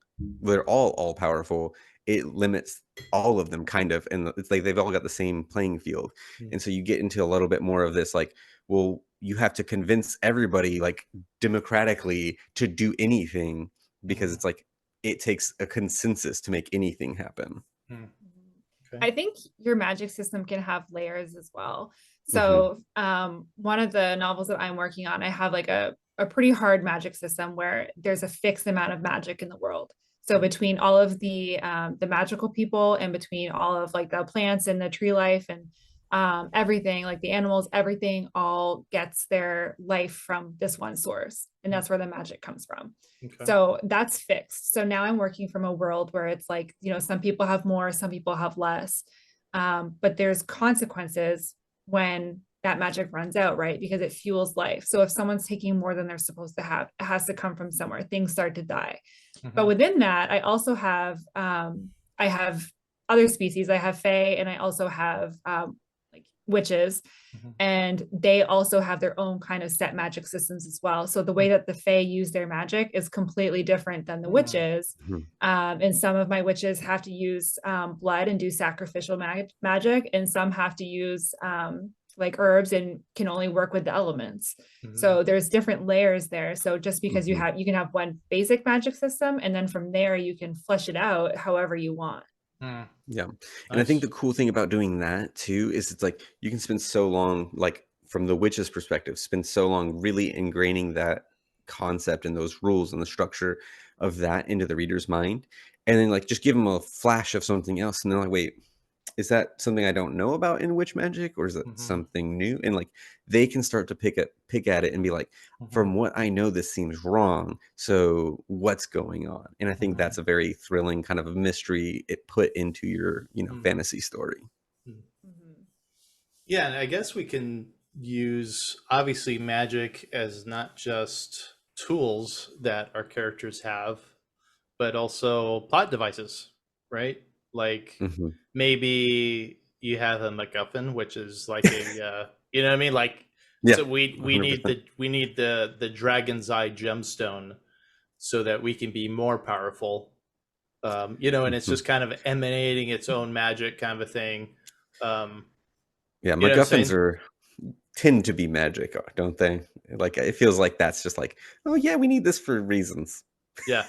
it limits all of them kind of, and it's like they've all got the same playing field, Mm. and so you get into a little bit more of this like, well, you have to convince everybody like democratically to do anything because Mhm. it's like it takes a consensus to make anything happen. Mm. Okay. I think your magic system can have layers as well. Hmm. So, one of the novels that I'm working on, I have like a pretty hard magic system where there's a fixed amount of magic in the world. So between all of the magical people and between all of like the plants and the tree life and everything, like the animals, everything all gets their life from this one source, and Mm. that's where the magic comes from. Okay. So that's fixed. So now I'm working from a world where it's like, some people have more, some people have less. But there's consequences when that magic runs out, right? Because it fuels life. So if someone's taking more than they're supposed to have, it has to come from somewhere. Things start to die. But Mhm. within that, I also have I have other species. I have fae, and I also have like witches, Mhm. and they also have their own kind of set magic systems as well. So the way that the fae use their magic is completely different than the Mm. witches. Hmm. And some of my witches have to use blood and do sacrificial magic, and some have to use like herbs and can only work with the elements. Mhm. So there's different layers there. So just because Hmm. you can have one basic magic system, and then from there you can flesh it out however you want. Mm. Yeah. And I think the Nice. cool thing about doing that too is it's like you can spend so long, like from the witch's perspective, spend so long really ingraining that concept and those rules and the structure of that into the reader's mind. And then like just give them a flash of something else. And they're like, wait, is that something I don't know about in witch magic, or is that Mhm. something new? And like they can start to pick at it and be like, Mhm. from what I know, this seems wrong. So what's going on? And I think Mhm. that's a very thrilling kind of a mystery it put into your, Mm. fantasy story. Mm. Mhm. Yeah, and I guess we can use obviously magic as not just tools that our characters have, but also plot devices, right? Like Hmm. maybe you have a MacGuffin, which is like a you know what I mean? Like Yeah, so we need 100%. the dragon's eye gemstone so that we can be more powerful. And it's Hmm. just kind of emanating its own magic kind of a thing. Um, Yeah, you know what I'm MacGuffins saying? are tend to be magic, don't they? Like it feels like that's just like, oh yeah, we need this for reasons. Yeah.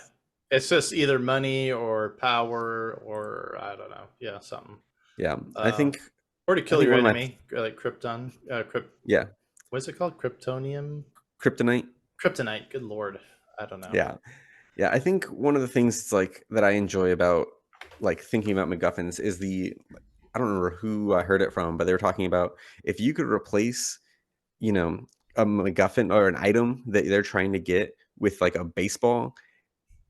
It's just either money or power or I don't know. Yeah, something. Yeah, Um, or to I kill think your one of my enemy, like Krypton. yeah, What's it called? Kryptonium? kryptonite. Kryptonite. Good lord. I don't know. Yeah, yeah. I think one of the things like that I enjoy about like thinking about MacGuffins is the I don't remember who I heard it from, but they were talking about if you could replace, you know, a MacGuffin or an item that they're trying to get with like a baseball,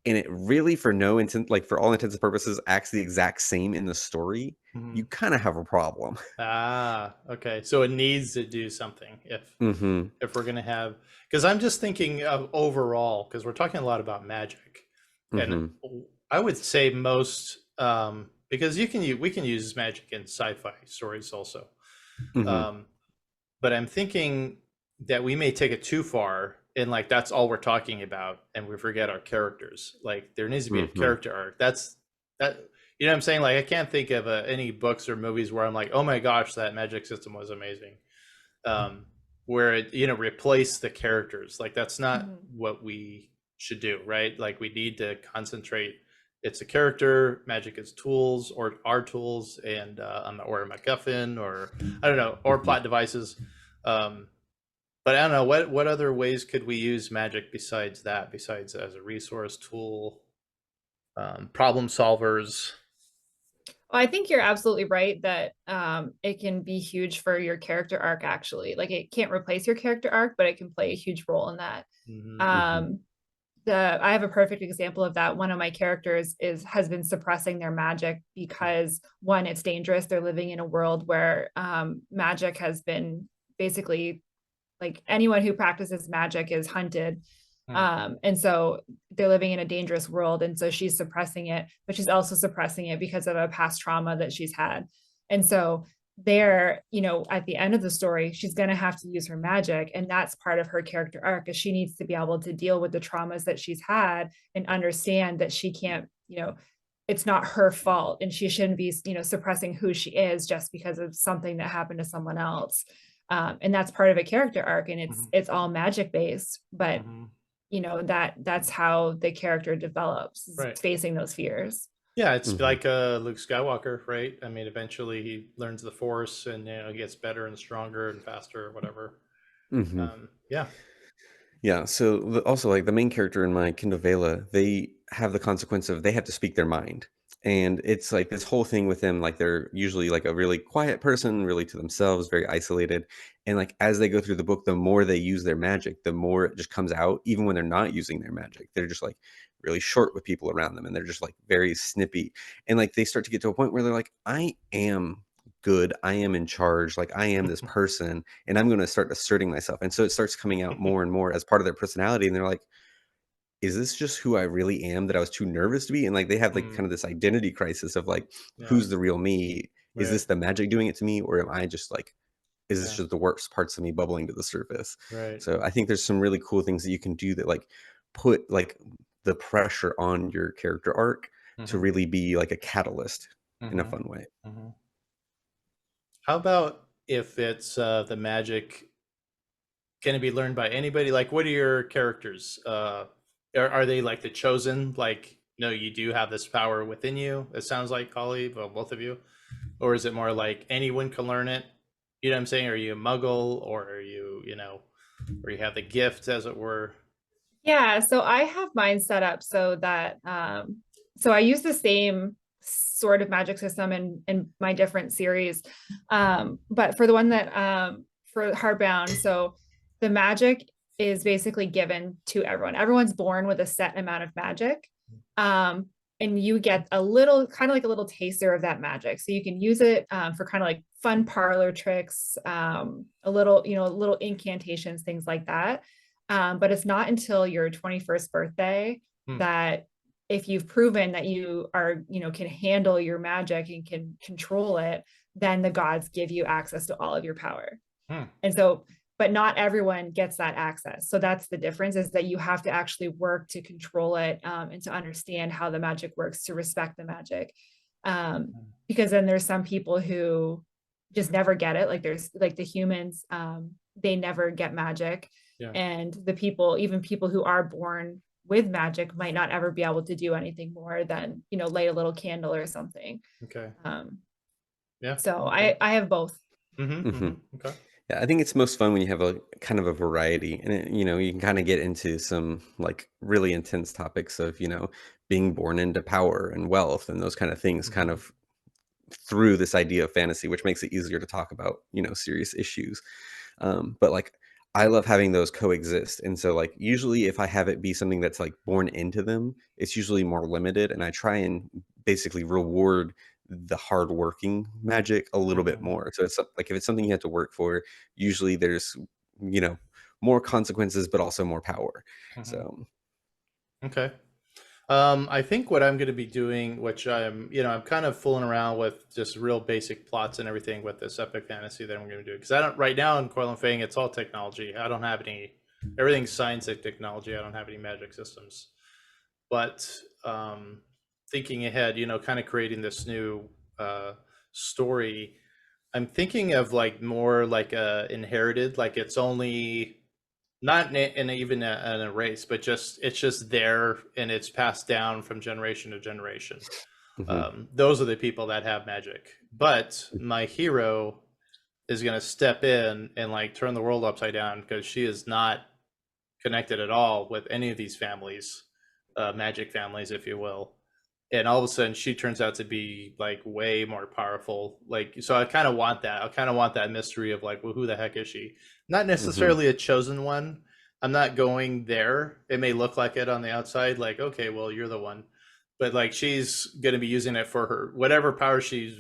and it really for no intent, like for all intents and purposes, acts the exact same in the story, Mhm. you kind of have a problem. Ah, okay. So it needs to do something Mm-hmm. if we're gonna have, because I'm just thinking of overall, because we're talking a lot about magic, and Mm-hmm. I would say most because we can use magic in sci-fi stories also. Mm-hmm. Um, but I'm thinking that we may take it too far and like that's all we're talking about and we forget our characters. Like there needs to be a Mm-hmm. character arc. That's that you know what I'm saying? Like I can't think of any books or movies where I'm like, oh my gosh, that magic system was amazing. Um, where it replace the characters. Like that's not Mhm. what we should do, right? Like we need to concentrate. It's a character, magic is tools or our tools, and or a MacGuffin, or I don't know, or Mm-hmm. plot devices. Um, but I don't know what other ways could we use magic besides that, besides as a resource tool, problem solvers. Well, I think you're absolutely right that it can be huge for your character arc, actually. Like it can't replace your character arc, but it can play a huge role in that. Hmm. Mm-hmm. Um, I have a perfect example of that. One of my characters has been suppressing their magic because one, it's dangerous. They're living in a world where magic has been basically like anyone who practices magic is hunted. And so they're living in a dangerous world. And so she's suppressing it, but she's also suppressing it because of a past trauma that she's had. And so there, at the end of the story, she's going to have to use her magic. And that's part of her character arc is she needs to be able to deal with the traumas that she's had and understand that she can't, it's not her fault and she shouldn't be, suppressing who she is just because of something that happened to someone else. And that's part of a character arc and Hmm. it's all magic based, but Hmm. that's how the character develops, Right. facing those fears. Yeah, it's Mm-hmm. like Luke Skywalker, right? I mean, eventually he learns the Force, and he gets better and stronger and faster, or whatever. Mm-hmm. Yeah. Yeah. So also like the main character in my Kindle Vela, they have the consequence of they have to speak their mind. And it's like this whole thing with them, like they're usually like a really quiet person, really to themselves, very isolated. And like as they go through the book, the more they use their magic, the more it just comes out, even when they're not using their magic. They're just like really short with people around them and they're just like very snippy. And like they start to get to a point where they're like, I am good. I am in charge. Like I am this person and I'm going to start asserting myself. And so it starts coming out more and more as part of their personality. And they're like, is this just who I really am that I was too nervous to be? And like they have like Mm, kind of this identity crisis of like, yeah. who's the real me? Is Right. this the magic doing it to me? Or am I just like, is this Yeah. just the worst parts of me bubbling to the surface? Right. So I think there's some really cool things that you can do that like put like the pressure on your character arc to Hmm. really be like a catalyst in a Hmm. fun way. Hmm. How about if it's the magic can it be learned by anybody? Like, what are your characters? Are they like the chosen? Like, no, you do have this power within you. It sounds like Holly, well, both of you, or is it more like anyone can learn it? You know what I'm saying? Are you a muggle, or are you, or you have the gift, as it were? Yeah, so I have mine set up so that so I use the same sort of magic system in my different series. But for the one that for Hardbound, so the magic is basically given to everyone. Everyone's born with a set amount of magic. Um and you get a little kind of like a little taster of that magic. So you can use it for kind of like fun parlor tricks, a little, little incantations, things like that. But it's not until your 21st birthday Hmm. that if you've proven that you are, can handle your magic and can control it, then the gods give you access to all of your power. Hmm. And so, but not everyone gets that access. So that's the difference is that you have to actually work to control it and to understand how the magic works, to respect the magic. Because then there's some people who just never get it. Like there's like the humans they never get magic. Yeah. And the people, even people who are born with magic, might not ever be able to do anything more than, you know, light a little candle or something. Okay. Um, Yeah. so Okay. I have both. Okay. Yeah, I think it's most fun when you have a kind of a variety, and you can kind of get into some like really intense topics of being born into power and wealth and those kind of things, kind Mhm. of through this idea of fantasy, which makes it easier to talk about serious issues. But like I love having those coexist, and so like usually if I have it be something that's like born into them, it's usually more limited, and I try and basically reward the hardworking magic a little bit Mhm. more. So it's like if it's something you have to work for, usually there's you know more consequences, but also more power. Mhm. So Okay. I think what I'm going to be doing, which I'm kind of fooling around with just real basic plots and everything with this epic fantasy that I'm going to do. Because I don't, right now in Coil and Fang, it's all technology. I don't have any, everything's science and technology. I don't have any magic systems. But thinking ahead, kind of creating this new story, I'm thinking of like more like inherited, like it's only not even an erase, but just it's just there and it's passed down from generation to generation. mhm, Those are the people that have magic. But my hero is going to step in and like turn the world upside down because she is not connected at all with any of these families, magic families, if you will. And all of a sudden, she turns out to be like way more powerful. Like, so I kind of want that. I kind of want that mystery of like, well, who the heck is she? Not mhm, necessarily a chosen one. I'm not going there. It may look like it on the outside, like, okay, well, you're the one, but like, she's going to be using it for her whatever power she's,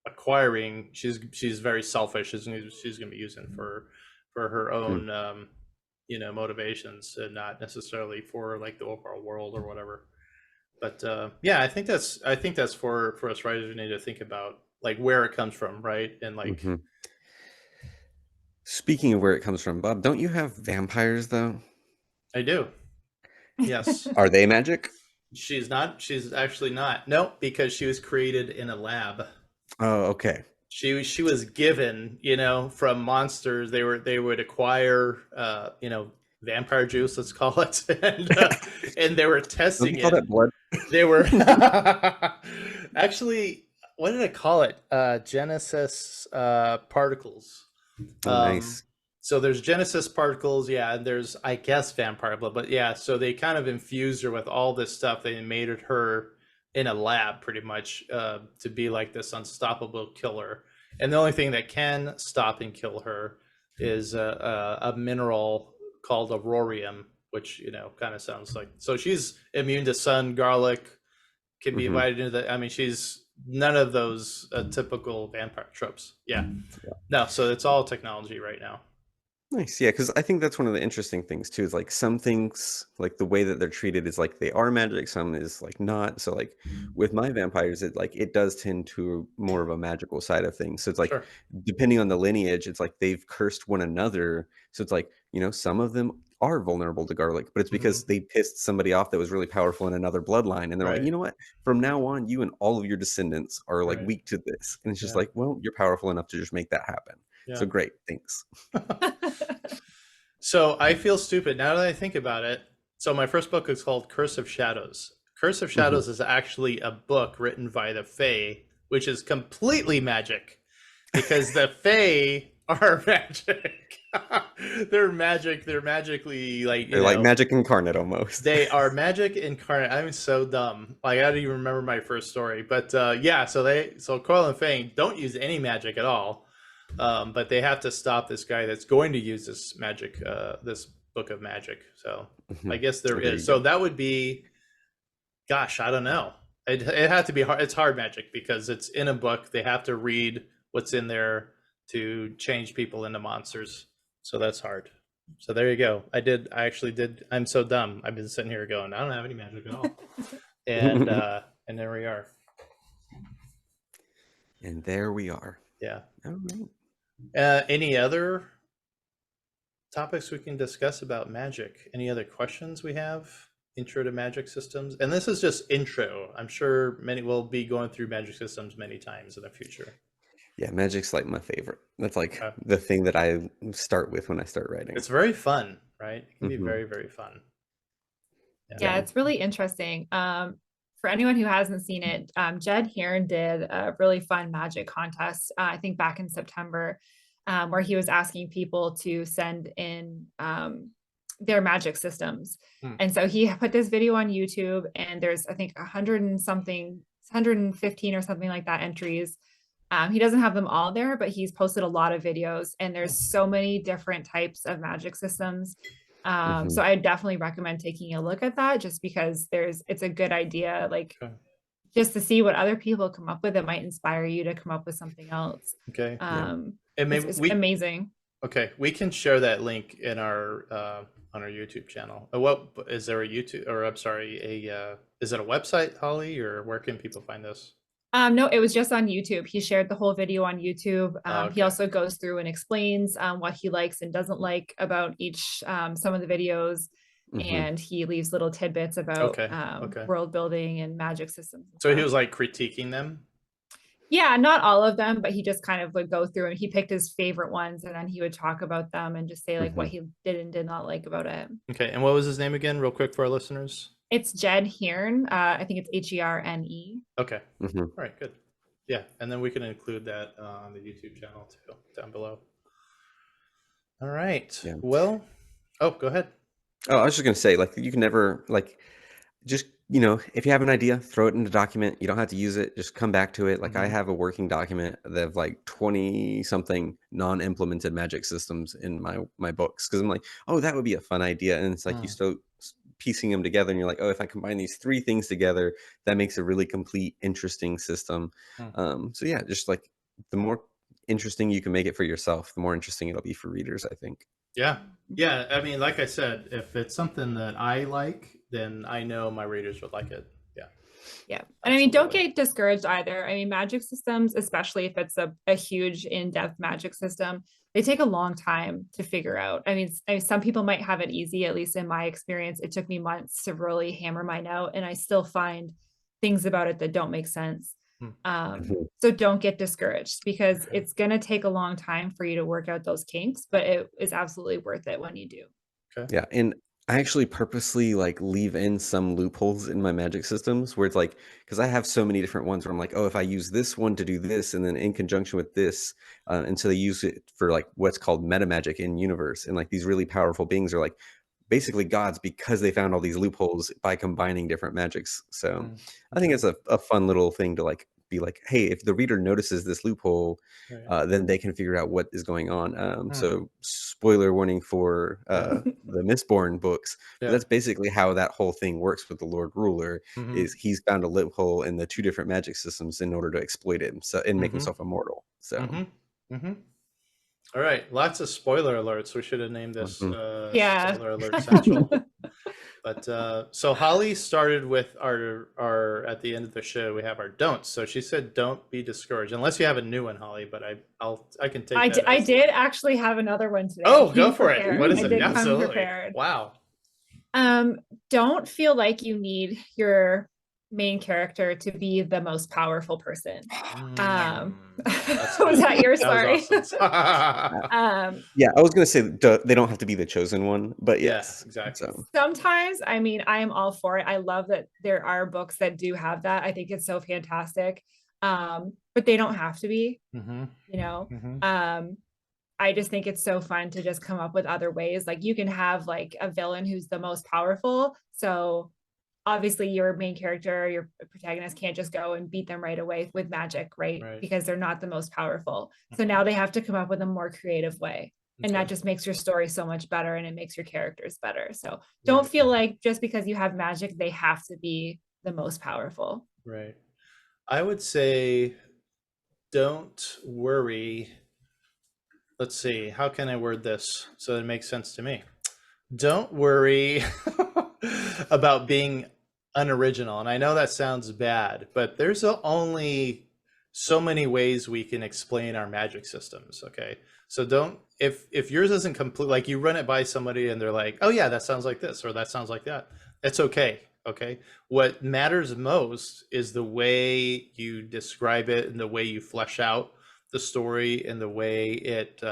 acquiring. She's very selfish. She's going to be using for her mhm. own motivations and not necessarily for like the overall world or whatever. But yeah, I think that's for us writers. We need to think about like where it comes from, right? And like Mhm. Speaking of where it comes from, Bob, don't you have vampires though? I do. Yes. Are they magic? She's not. She's actually not. No, because she was created in a lab. Oh, okay. She was given, from monsters. They would acquire, vampire juice, let's call it, and they were Don't testing they call it. that blood? They were actually, what did I call it? Genesis particles. Oh, Um, nice. so there's Genesis particles, yeah, and there's I guess vampire blood, but yeah, so they kind of infused her with all this stuff. They made her in a lab pretty much to be like this unstoppable killer. And the only thing that can stop and kill her is a mineral called aurorium, which kind of sounds like. So she's immune to sun, garlic, can be Hmm. invited into the. I mean, she's none of those typical vampire tropes. Yeah, no. So it's all technology right now. Nice. Yeah, because I think that's one of the interesting things too, is like some things, like the way that they're treated is like they are magic, some is like not. So like with my vampires, it does tend to more of a magical side of things. So it's like Sure. depending on the lineage, it's like they've cursed one another. So it's like, some of them are vulnerable to garlic, but it's Hmm. because they pissed somebody off that was really powerful in another bloodline. And they're like, Right. you know what? From now on, you and all of your descendants are like Right. weak to this. And it's just Yeah. like, well, you're powerful enough to just make that happen. Yeah. So great. Thanks. So I feel stupid now that I think about it. So my first book is called Curse of Shadows. Curse of Mhm. Shadows is actually a book written by the Fae, which is completely magic because the Fae are magic. They're magic. They're magically like, They're like magic incarnate almost. they are magic incarnate. I'm so dumb. Like I don't even remember my first story. But yeah, so Coil and Fang don't use any magic at all. But they have to stop this guy that's going to use this magic, this book of magic. So I Mhm. guess there Oh, there is. you So go. that would be, gosh, I don't know. It had to be hard. It's hard magic because it's in a book. They have to read what's in there to change people into monsters. So that's hard. So there you go. I actually did. I'm so dumb. I've been sitting here going, I don't have any magic at all. And there we are. And there we are. Yeah. All right. Any other topics we can discuss about magic? Any other questions we have? Intro to magic systems, and this is just intro. I'm sure many will be going through magic systems many times in the future. Yeah, magic's like my favorite. That's like Okay. the thing that I start with when I start writing. It's very fun, right? It can be Hmm. very, very fun. Yeah. Yeah, Yeah. it's really interesting. For anyone who hasn't seen it, Jed Hearn did a really fun magic contest, I think back in September, where he was asking people to send in their magic systems. Hmm. And so he put this video on YouTube, and there's, I think, 100 and something, 115 or something like that entries. He doesn't have them all there, but he's posted a lot of videos, and there's so many different types of magic systems. Hmm. So I definitely recommend taking a look at that, just because it's a good idea, like Okay. just to see what other people come up with. It might inspire you to come up with something else. Okay. Yeah. And maybe It's we amazing. okay, we can share that link in our on our YouTube channel. What is there a YouTube or I'm sorry, a is it a website, Holly, or where can people find this? No, it was just on YouTube. He shared the whole video on YouTube. He Okay. also goes through and explains what he likes and doesn't like about each some of the videos, Hmm. and he leaves little tidbits about Okay. Okay. world building and magic systems and So he stuff. was like critiquing them. Yeah, not all of them, but he just kind of would go through and he picked his favorite ones, and then he would talk about them and just say like Hmm. what he did and did not like about it. Okay. And what was his name again, real quick for our listeners? It's Jed Hearn. I think it's Herne. Okay. Hmm. All right, good. Yeah, and then we can include that on the YouTube channel too, down below. All right. Yeah. Well, oh, go ahead. Oh, I was just gonna say, like, you can never like just, if you have an idea, throw it in the document. You don't have to use it. Just come back to it. Like, I Mhm. have a working document that have like 20 something non-implemented magic systems in my books, because I'm like, oh, that would be a fun idea. And it's like you Mm. start piecing them together, and you're like, oh, if I combine these three things together, that makes a really complete, interesting system. Mm. So yeah, just like the more interesting you can make it for yourself, the more interesting it'll be for readers, I think. Yeah. Yeah. I mean, like I said, if it's something that I like, then I know my readers would like it. Yeah. Yeah. And I mean, don't Absolutely. get discouraged either. I mean, magic systems, especially if it's a huge in-depth magic system, they take a long time to figure out. I mean, some people might have it easy, at least in my experience. It took me months to really hammer mine out, and I still find things about it that don't make sense. Hmm. Mhm. So don't get discouraged, because Okay. it's going to take a long time for you to work out those kinks, but it is absolutely worth it when you do. Okay. Yeah, and I actually purposely like leave in some loopholes in my magic systems where it's like, because I have so many different ones where I'm like, oh, if I use this one to do this, and then in conjunction with this, and so they use it for like what's called meta magic in universe, and like these really powerful beings are like basically gods because they found all these loopholes by combining different magics. So Mm. I think Okay. it's a fun little thing to like be like, hey, if the reader notices this loophole, Right. then they can figure out what is going on. Hmm. So spoiler warning for the Mistborn books, but Yeah. that's basically how that whole thing works with the Lord Ruler. Mm-hmm. Is he's found a loophole in the two different magic systems in order to exploit it and make Mm-hmm. himself immortal. So Mm-hmm. Mm-hmm. All right. Lots of spoiler alerts. We should have named this mhm. Yeah. Spoiler Alert Central. But so Holly started with our at the end of the show we have our don'ts. So she said don't be discouraged unless you have a new one, Holly. But I can take that. I As did actually have another one today. Oh, I go came for it. prepared. What is I it? did come Absolutely. prepared. Wow. Don't feel like you need your main character to be the most powerful person. That's Was good. that yours? That Sorry. was awesome. Yeah, I was gonna say they don't have to be the chosen one, but Yeah, yes. exactly. So Sometimes, I mean, I am all for it. I love that there are books that do have that. I think it's so fantastic. But they don't have to be, Mm-hmm. you know. Mm-hmm. I just think it's so fun to just come up with other ways. Like you can have like a villain who's the most powerful. So obviously your main character, your protagonist can't just go and beat them right away with magic, right? Right. Because they're not the most powerful. So now they have to come up with a more creative way. And that Okay. just makes your story so much better, and it makes your characters better. So don't Right. feel like just because you have magic, they have to be the most powerful. Right. I would say don't worry. Let's see, how can I word this so that it makes sense to me? Don't worry about being unoriginal. And I know that sounds bad, but there's only so many ways we can explain our magic systems. Okay. So don't, if yours isn't complete, like you run it by somebody and they're like, oh yeah, that sounds like this, or that sounds like that. It's okay. Okay. What matters most is the way you describe it and the way you flesh out the story and the way it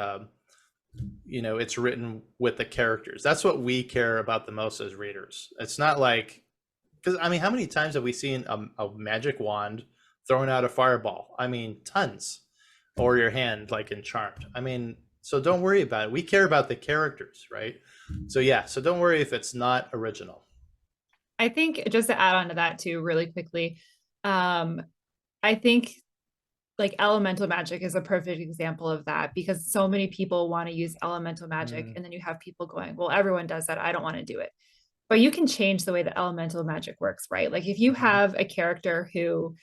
it's written with the characters. That's what we care about the most as readers. It's not like, because I mean, how many times have we seen a magic wand throwing out a fireball? I mean, tons. Or your hand, like in Charmed. I mean, so don't worry about it. We care about the characters, right? So yeah, so don't worry if it's not original. I think just to add on to that too, really quickly, I think like elemental magic is a perfect example of that, because so many people want to use elemental magic, and then you have people going, well, everyone does that, I don't want to do it. But you can change the way that elemental magic works, right? Like if you have a character who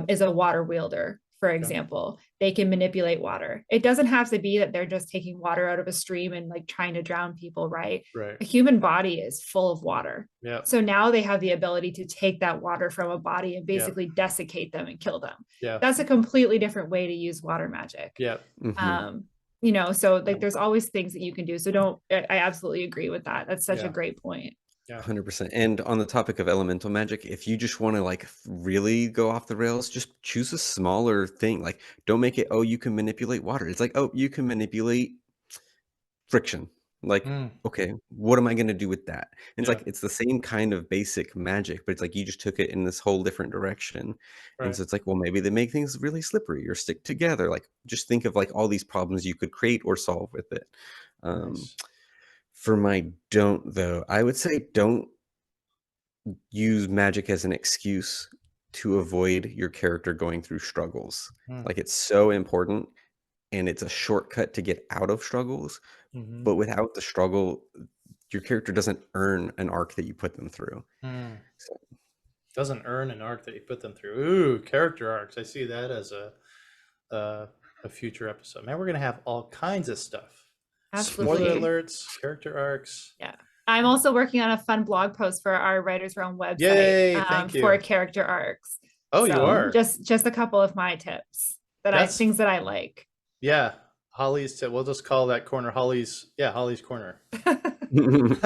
is a water wielder, for example, they can manipulate water. It doesn't have to be that they're just taking water out of a stream and like trying to drown people, right? Right. A human body is full of water. Yeah. So now they have the ability to take that water from a body and basically desiccate them and kill them. Yeah. That's a completely different way to use water magic. Yeah. So like there's always things that you can do. So I absolutely agree with that. That's such a great point. 100%. And on the topic of elemental magic, if you just want to like really go off the rails, just choose a smaller thing. Like don't make it, oh, you can manipulate water. It's like, oh, you can manipulate friction. Like, okay, what am I going to do with that? And it's like, it's the same kind of basic magic, but it's like you just took it in this whole different direction. And so it's like, well, maybe they make things really slippery or stick together. Like just think of like all these problems you could create or solve with it. Nice. For my don't, though, I would say don't use magic as an excuse to avoid your character going through struggles. Like it's so important, and it's a shortcut to get out of struggles. But without the struggle, your character doesn't earn an arc that you put them through. So. Doesn't earn an arc that you put them through. Ooh, character arcs. I see that as a future episode. Man, we're gonna have all kinds of stuff. Absolutely. Spoiler alerts, character arcs. Yeah. I'm also working on a fun blog post for our Writers Realm website. Yay, thank you. For character arcs. Oh, so you are? Just a couple of my tips things that I like. Yeah. Holly's tip. We'll just call that corner Holly's corner. And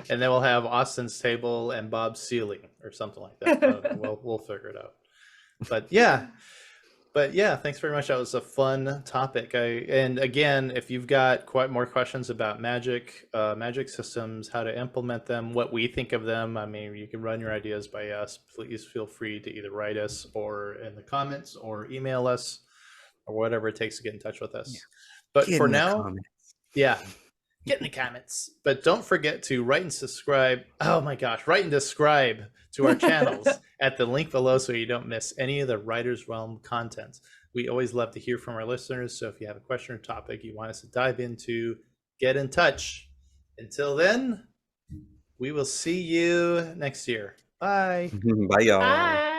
then we'll have Austin's table and Bob's ceiling or something like that. We'll figure it out. But yeah, thanks very much. That was a fun topic. And again, if you've got quite more questions about magic systems, how to implement them, what we think of them, I mean, you can run your ideas by us. Please feel free to either write us or in the comments or email us or whatever it takes to get in touch with us. But for now, get in the comments. But don't forget to write and subscribe. Oh my gosh, write and subscribe to our channels at the link below so you don't miss any of the Writers Realm content. We always love to hear from our listeners. So if you have a question or topic you want us to dive into, get in touch. Until then, we will see you next year. Bye. Bye, y'all. Bye.